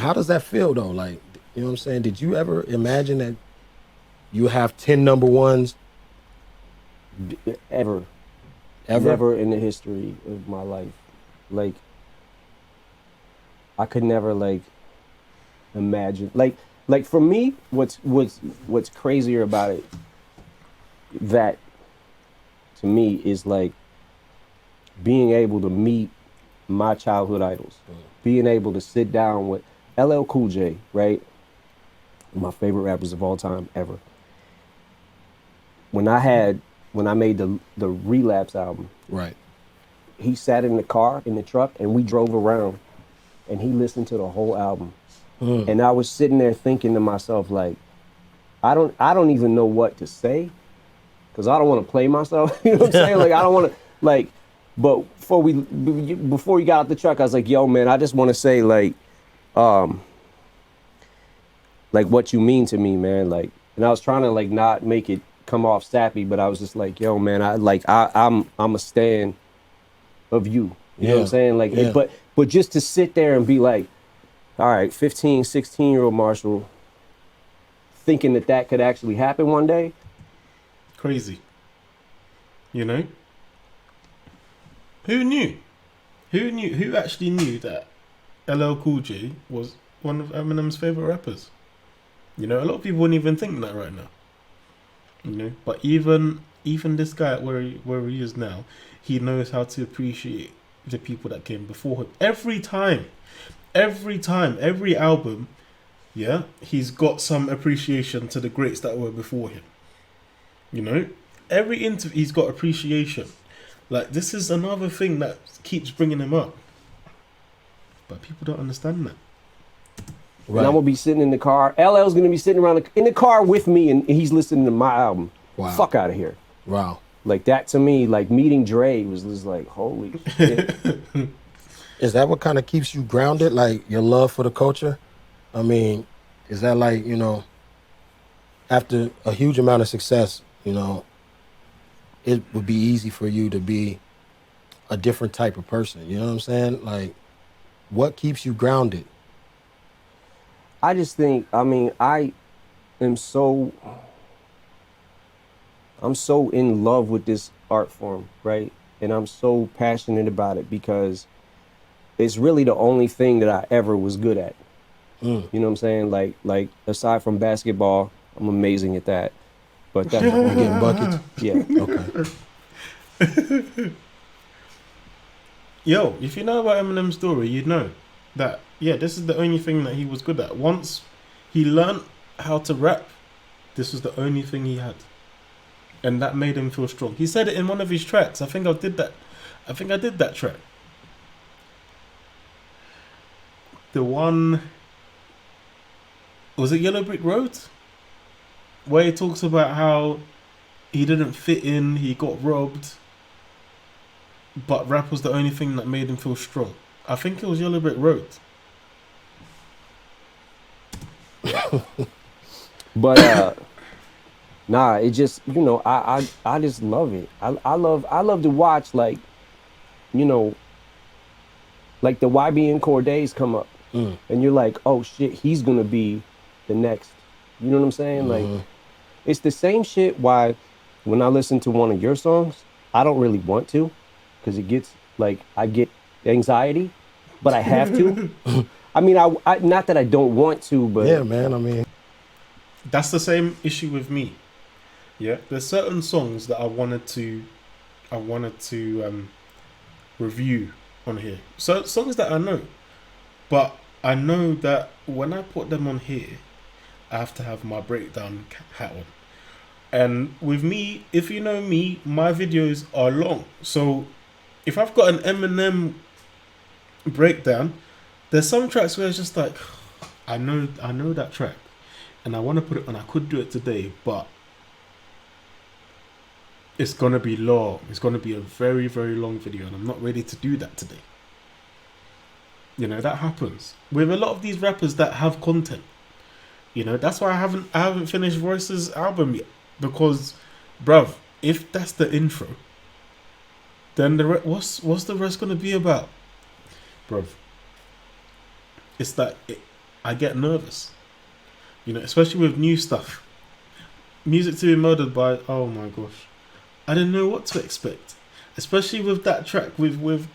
How does that feel though? Like, you know what I'm saying? Did you ever imagine that you have 10 number ones Ever. ever? Never in the history of my life. Like, I could never like imagine. Like for me, what's crazier about it, that to me is like being able to meet my childhood idols, being able to sit down with LL Cool J, right? My favorite rappers of all time ever. When I made the Relapse album, Right. he sat in the car, in the truck, and we drove around, and he listened to the whole album. And I was sitting there thinking to myself, like, I don't even know what to say, because I don't want to play myself. You know what I'm saying? Like, I don't want to, like, but before you got out the truck, I was like, yo, man, I just want to say, like what you mean to me, man. Like, and I was trying to like not make it come off sappy, but I was just like, yo, man, I'm a stan of you. You know what I'm saying? Like, yeah. but just to sit there and be like, all right, 15, 16-year-old Marshall thinking that could actually happen one day. Crazy. You know? Who knew? Who actually knew that LL Cool J was one of Eminem's favorite rappers? You know, a lot of people wouldn't even think that right now. You know, but even this guy where he is now, he knows how to appreciate the people that came before him. Every time, every album, yeah, he's got some appreciation to the greats that were before him. You know, every interview he's got appreciation. Like, this is another thing that keeps bringing him up, but people don't understand that. Right. And I'm gonna be sitting in the car. LL's gonna be sitting around in the car with me, and he's listening to my album. Wow. Fuck out of here. Wow. Like, that to me, like meeting Dre was just like, holy shit. Is that what kind of keeps you grounded? Like, your love for the culture? I mean, is that like, you know, after a huge amount of success, you know, it would be easy for you to be a different type of person. You know what I'm saying? Like, what keeps you grounded? I just think, I mean, I'm so in love with this art form, right? And I'm so passionate about it because it's really the only thing that I ever was good at. You know what I'm saying? Like aside from basketball, I'm amazing at that. But that's You getting buckets? Yeah. Okay. Yo, if you know about Eminem's story, you'd know that, yeah, this is the only thing that he was good at. Once he learned how to rap, this was the only thing he had. And that made him feel strong. He said it in one of his tracks. I think I did that track. The one, was it Yellow Brick Road? Where he talks about how he didn't fit in, he got robbed, but rap was the only thing that made him feel strong. I think it was Yellow Brick Road. But nah, it just, you know, I just love it. I love to watch, like, you know, like the YBN Cordays come up, and you're like, oh shit, he's gonna be the next. You know what I'm saying? Like, it's the same shit why when I listen to one of your songs, I don't really want to, because it gets, like, I get anxiety, but I have to. I mean, I not that I don't want to, but... Yeah, man, I mean... That's the same issue with me. Yeah, there's certain songs that I wanted to review on here. So songs that I know, but I know that when I put them on here, I have to have my breakdown hat on. And with me, if you know me, my videos are long. So if I've got an Eminem breakdown, there's some tracks where it's just like, I know that track, and I want to put it on. I could do it today, but it's gonna be long. It's gonna be a very, very long video, and I'm not ready to do that today. You know, that happens with a lot of these rappers that have content. You know, that's why I haven't finished Royce's album yet, because, bruv, if that's the intro, then what's the rest gonna be about, bro? It's that I get nervous, especially with new stuff. Music to be murdered by. Oh my gosh, I didn't know what to expect, especially with that track with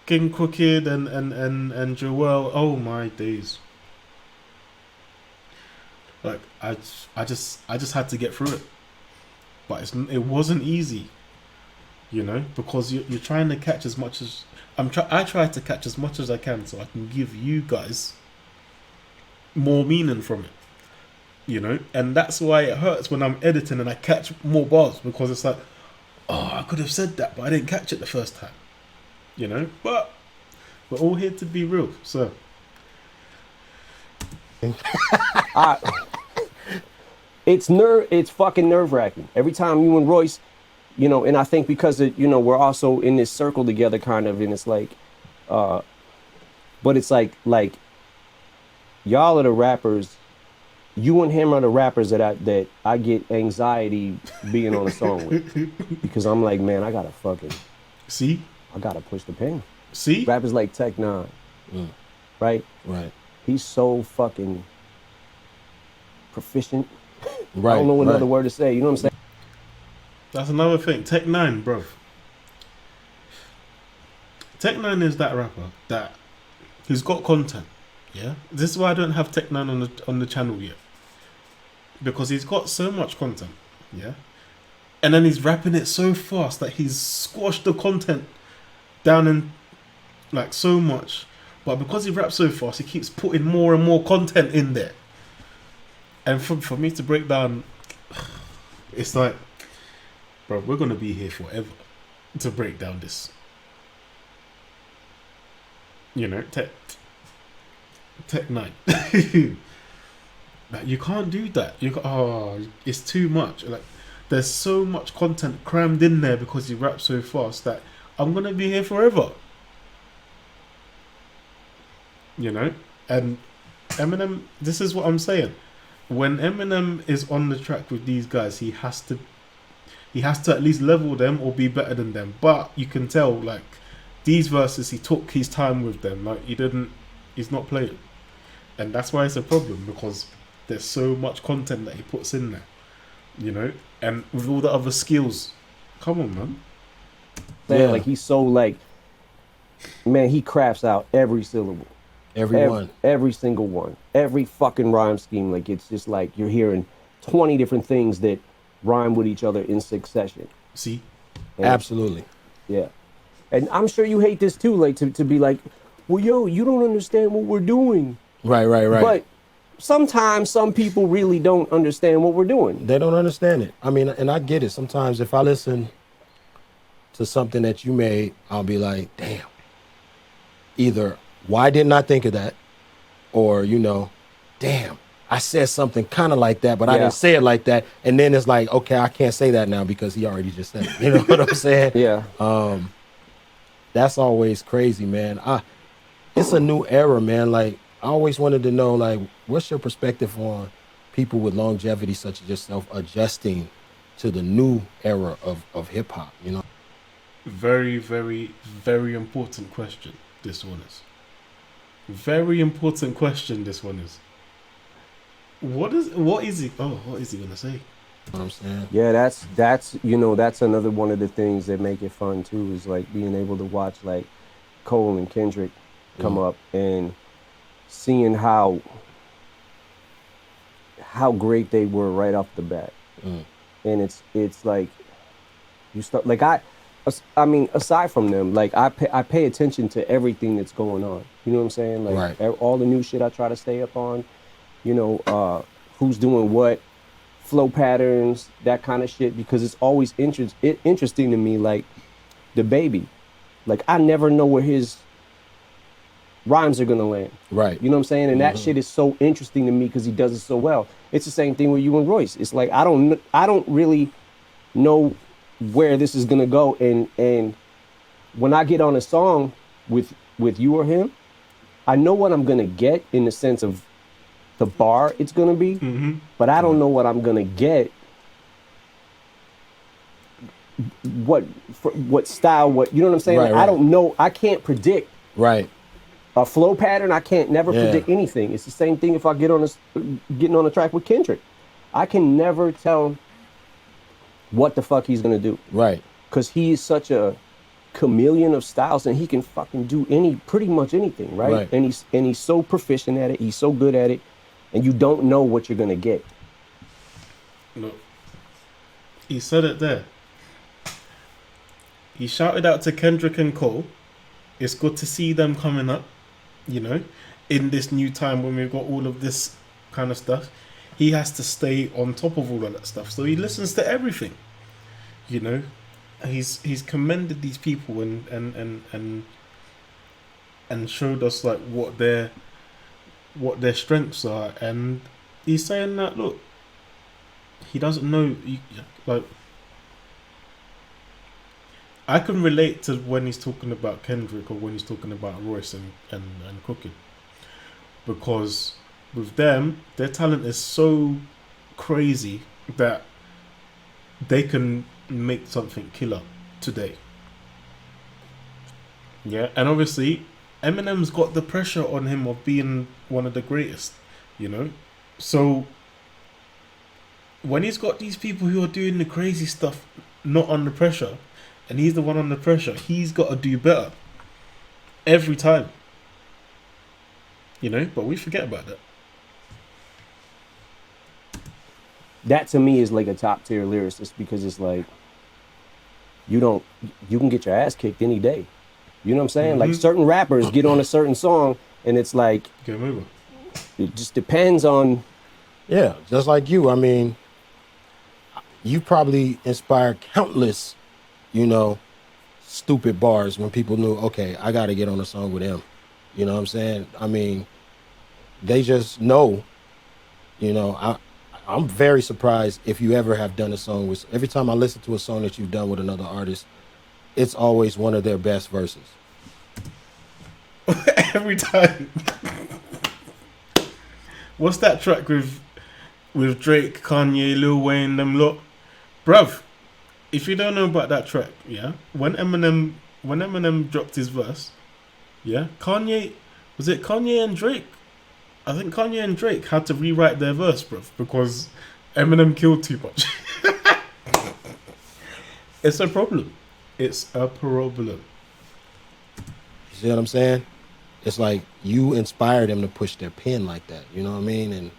King Crooked and Joel. Oh my days. Like I just had to get through it, but it wasn't easy, because you're trying to catch as much as I try to catch as much as I can so I can give you guys more meaning from it, and that's why it hurts when I'm editing and I catch more bars, because it's like, oh, I could have said that, but I didn't catch it the first time, but we're all here to be real, so. It's fucking nerve-wracking every time you and Royce, and I think because we're also in this circle together kind of, and it's like but it's like y'all are the rappers, you and him are the rappers that I get anxiety being on a song with, because I'm like, man, I gotta push the pen. See, rappers like Tech Nine, right, he's so fucking proficient. Right. I don't know another word to say. You know what I'm saying? That's another thing. Tech Nine, bro. Tech Nine is that rapper that he's got content. Yeah, this is why I don't have Tech Nine on the channel yet, because he's got so much content. Yeah, and then he's rapping it so fast that he's squashed the content down in like so much. But because he raps so fast, he keeps putting more and more content in there. And for me to break down, it's like, bro, we're going to be here forever to break down this. Tech 9. Like, you can't do that. It's too much. Like, there's so much content crammed in there because you rap so fast that I'm going to be here forever. And Eminem, this is what I'm saying. When Eminem is on the track with these guys, he has to at least level them or be better than them. But you can tell, like, these verses, he took his time with them. Like, he's not playing. And that's why it's a problem, because there's so much content that he puts in there, and with all the other skills. Come on, man. Yeah. Like, he's so, like, man, he crafts out every syllable. Every single one. Every fucking rhyme scheme. Like, it's just like you're hearing 20 different things that rhyme with each other in succession. See? And, absolutely. Yeah. And I'm sure you hate this too, like to be like, well, yo, you don't understand what we're doing. Right. But sometimes some people really don't understand what we're doing. They don't understand it. I mean, and I get it. Sometimes if I listen to something that you made, I'll be like, damn. Either, why didn't I think of that? Or, damn, I said something kind of like that, but I didn't say it like that. And then it's like, okay, I can't say that now because he already just said it. You know what I'm saying? Yeah. That's always crazy, man. It's a new era, man. Like, I always wanted to know, like, what's your perspective on people with longevity such as yourself adjusting to the new era of hip hop, Very, very, very important question this one is. Very important question this one is. What is he gonna say? What I'm saying? Yeah, that's another one of the things that make it fun too, is like being able to watch like Cole and Kendrick come up and seeing how great they were right off the bat. And it's like you start, like I mean, aside from them, like I pay attention to everything that's going on. You know what I'm saying? Like all the new shit I try to stay up on. Who's doing what, flow patterns, that kind of shit, because it's always interesting to me. Like the baby, like I never know where his rhymes are gonna land. Right. You know what I'm saying? And that shit is so interesting to me because he does it so well. It's the same thing with you and Royce. It's like I don't really know where this is gonna go, and when I get on a song with you or him, I know what I'm gonna get in the sense of the bar it's gonna be, but I don't know what I'm gonna get what style, what, you know what I'm saying? Right, Like, I right. don't know. I can't predict Right. a flow pattern. I can't never Yeah. predict anything. It's the same thing if I getting on a track with Kendrick. I can never tell what the fuck he's gonna do Right. because he is such a chameleon of styles and he can fucking do pretty much anything, right? Right. And he's so proficient at it. He's so good at it, and you don't know what you're gonna get. Look, he said it there. He shouted out to Kendrick and Cole. It's good to see them coming up, you know, in this new time when we've got all of this kind of stuff. He has to stay on top of all of that stuff. So he listens to everything, you know. He's commended these people and showed us like what their strengths are, and he's saying that, look, he doesn't know, like, I can relate to when he's talking about Kendrick or when he's talking about Royce and Cooking, because with them, their talent is so crazy that they can make something killer today. Yeah, and obviously Eminem's got the pressure on him of being one of the greatest, you know. So when he's got these people who are doing the crazy stuff not under pressure, and he's the one under pressure, he's got to do better every time, you know. But we forget about that. That to me is like a top tier lyricist because it's like you can get your ass kicked any day. You know what I'm saying? Like certain rappers get on a certain song and it's like Game over. it just depends on. Yeah, just like you. I mean, you probably inspired countless, you know, stupid bars when people knew, okay, I got to get on a song with him. You know what I'm saying? I mean, they just know, you know, I'm very surprised if you ever have done a song with, every time I listen to a song that you've done with another artist, it's always one of their best verses. Every time. What's that track with Drake, Kanye, Lil Wayne, them lot? Bruv, if you don't know about that track, yeah, when Eminem dropped his verse, yeah, was it Kanye and Drake? I think Kanye and Drake had to rewrite their verse, bruv, because Eminem killed too much. It's a problem. It's a problem. You see what I'm saying? It's like you inspired them to push their pen like that. You know what I mean? And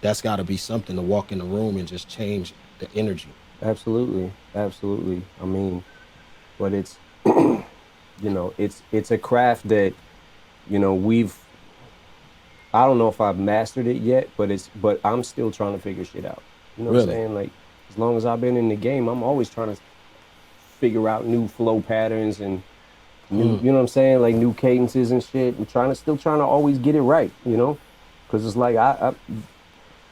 that's got to be something to walk in the room and just change the energy. Absolutely. Absolutely. I mean, but it's, you know, it's a craft that, you know, I don't know if I've mastered it yet, but I'm still trying to figure shit out. You know what I'm saying? Like, as long as I've been in the game, I'm always trying to figure out new flow patterns and new, you know what I'm saying? Like new cadences and shit, and still trying to always get it right, you know? Cause it's like, I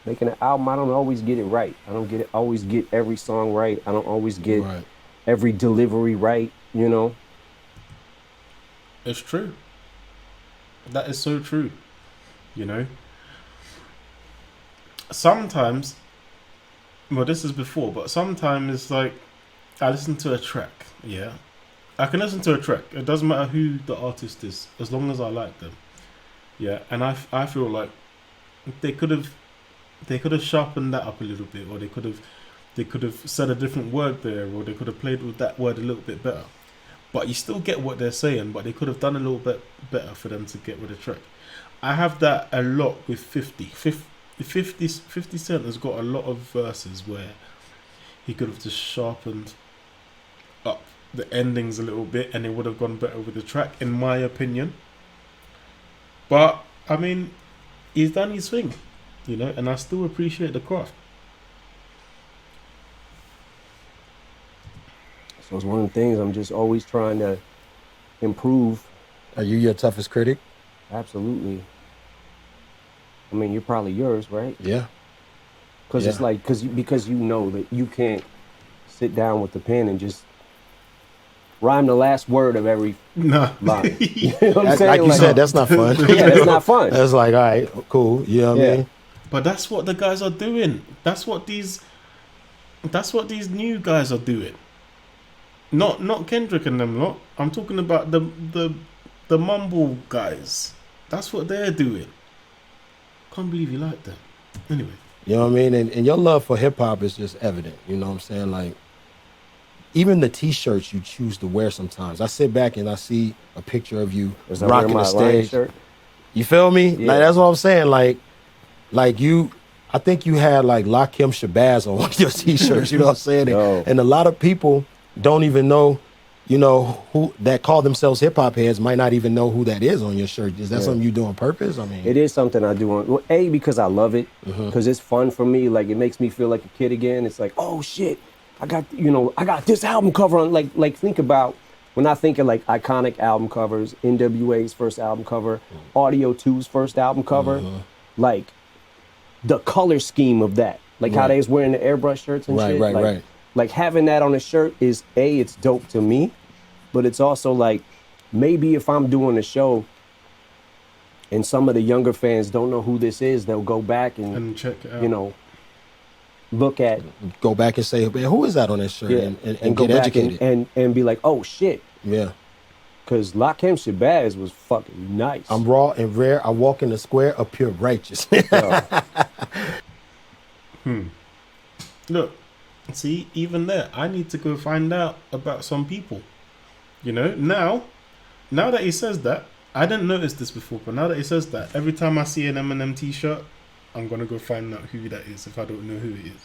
making an album, I don't always get it right. I don't always get every song right. I don't always get every delivery right, you know? It's true. That is so true. You know? Sometimes, well, this is before, but sometimes it's like, I listen to a track, yeah? I can listen to a track. It doesn't matter who the artist is, as long as I like them. Yeah, and I feel like they could have sharpened that up a little bit, or they could have said a different word there, or they could have played with that word a little bit better. But you still get what they're saying, but they could have done a little bit better for them to get with the track. I have that a lot with 50 Cent has got a lot of verses where he could have just sharpened up the endings a little bit and it would have gone better with the track, in my opinion. But I mean, he's done his thing, you know, and I still appreciate the craft. So it's one of the things I'm just always trying to improve. Are you your toughest critic? Absolutely. I mean, you're probably yours, right? Yeah. Because it's like, because you know that you can't sit down with the pen and just rhyme the last word of every line. You know what I'm saying? Like you said, that's not fun. Yeah, that's not fun. That's like, all right, cool. You know what I mean? But that's what the guys are doing. That's what these new guys are doing. Not Kendrick and them lot. I'm talking about the mumble guys. That's what they're doing. Can't believe you like that. Anyway. You know what I mean? And your love for hip hop is just evident. You know what I'm saying? Like, even the T-shirts you choose to wear sometimes. I sit back and I see a picture of you Was I wearing rocking my the Lion stage. shirt? You feel me? Yeah. Like, that's what I'm saying. Like you, I think you had like Lakim Shabazz on one of your T-shirts. You know what I'm saying? Yo. And a lot of people don't even know, you know, who that call themselves hip hop heads might not even know who that is on your shirt. Is that something you do on purpose? I mean, It is something I do on, well, A, because I love it, Mm-hmm. because it's fun for me. Like, it makes me feel like a kid again. It's like, oh shit, I got this album cover on. Like think about, when I think of like iconic album covers, NWA's first album cover, Audio 2's first album cover, Mm-hmm. like the color scheme of that, like how Right. they was wearing the airbrush shirts and Right, shit. right, like, right. Like having that on a shirt is A, it's dope to me, but it's also like, maybe if I'm doing a show and some of the younger fans don't know who this is, they'll go back And check it out. you know, look at go back and say, man, who is that on that shirt? And go get back educated. and be like, oh shit, Yeah. because Lakim Shabazz was fucking nice. I'm raw and rare. I walk in the square of pure righteous. Look, see, even there, I need to go find out about some people. You know, now that he says that, I didn't notice this before, but now that he says that, every time I see an Eminem t-shirt, I'm gonna go find out who that is if I don't know who it is.